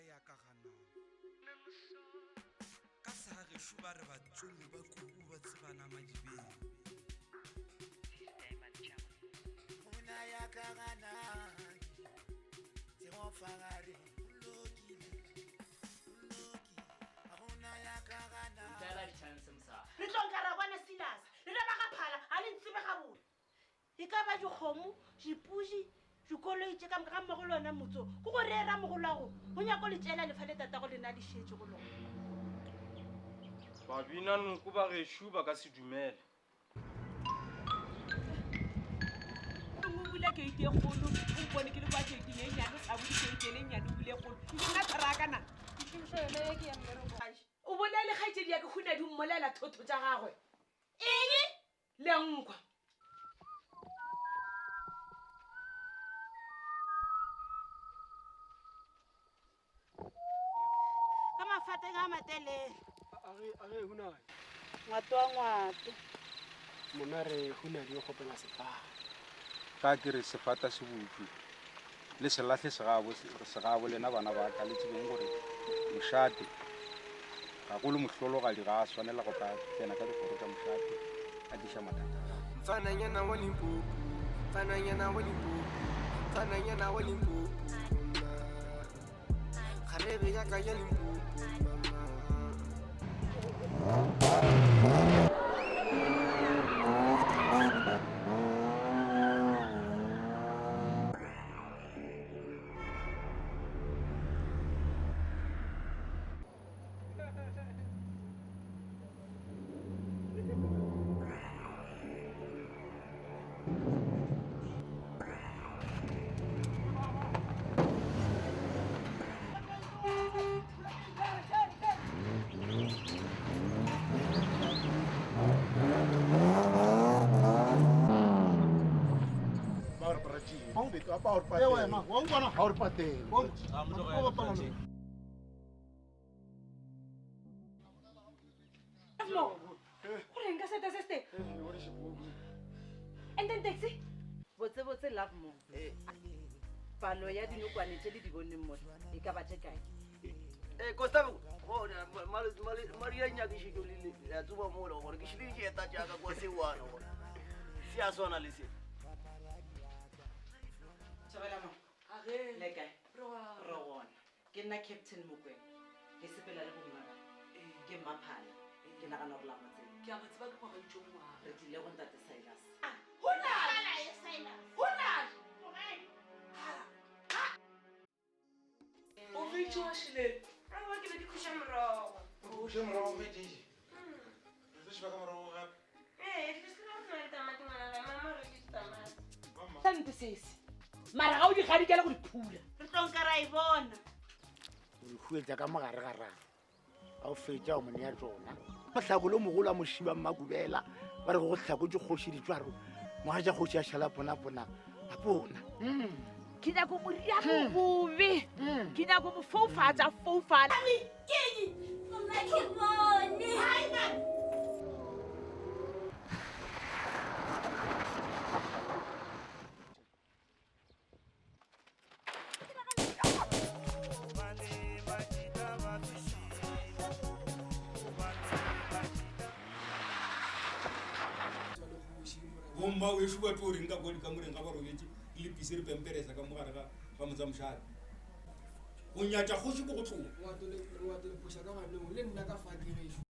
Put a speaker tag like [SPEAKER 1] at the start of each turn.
[SPEAKER 1] ya ka gana ka sa gešo ba re batswele ba kuku ba tsebana madibeng
[SPEAKER 2] Una ya ka gana se mo fagare lokile una ya ka gana
[SPEAKER 3] dala chance msa
[SPEAKER 4] le tlonkara bona Silas le ba ga phala a le ntsebe ga bone e ka ba dikgomo dipushi dikoloi tse ka mogolo ona motso go go rera mogolago go nyako le tsela le fale tata go lena di shetse go lona
[SPEAKER 5] ba bina nko ba gešo ba ka se dumele
[SPEAKER 6] mo bula ke ite golo o bone ke le kwa ke ite nyane a budi ke ite le nyane o bule golo nna tsarakana o bona le gaitse dia ke khuna di mmolela thotho tsa gagwe eng le nkwa
[SPEAKER 4] ka mafate ga matelele
[SPEAKER 7] age huna
[SPEAKER 4] ngwato wa ngwato
[SPEAKER 7] mona re huna di gopela sefata
[SPEAKER 8] ka ke re sefata se butswe le selahle segabo lena bana ba ka le tsebeng gore mošate ga go le mohlologadi ga a swanela go ka tsena ka dikgoro tsa mošate a diša mathata
[SPEAKER 2] Fananyana wa Limpopo Fananyana wa Limpopo Fananyana wa Limpopo Kharebe ya ka ya Limpopo
[SPEAKER 4] no go reng ka seta se ste and then taxi
[SPEAKER 6] botse love mo palo ya dinokwane tse di boneng mo e ka ba tse kae
[SPEAKER 3] Gustavo bona Maria nyaki shidolile ya tsuba mola gore ke shidi ke eta jaaka kwa se wana gore si a sona le se
[SPEAKER 6] tshwela mo age le kae ro bona ke nna captain Mokwena ke sepela le bomma ke maphala ke nagana gore la motse ke a motse ba ke go itse mo re tlile go ntate Silas
[SPEAKER 4] hona ya Silas hona
[SPEAKER 6] o vitse wa shile
[SPEAKER 4] ra ke be di khusha morogo
[SPEAKER 1] o je morogo be di re se ba ka morogo gape
[SPEAKER 4] di se ra tsena tamati ngwana mama re di tamati
[SPEAKER 6] tante sese mara ga o di gadikela go di phula
[SPEAKER 4] re tlonkara e bona
[SPEAKER 2] o di huetsa ka mogare ga rara a o fetša o mone ya tsona mahlakolo mogolo a mošiba mmakubela ba re go tlhakotse kgoši ditswaro moga ja kgoši ya šhala pona a pona
[SPEAKER 6] ke nyako moria bobobe ke nyako mo foufatsa foufala
[SPEAKER 8] bomma o ešo batho o reng ka kodi ka moreng ga ba robetse le pise re pemperesa ka mogare ga motsa mošate go nyatša kgoši ko go tlhoa
[SPEAKER 7] wato le poša ka ganong le nna ka fa direso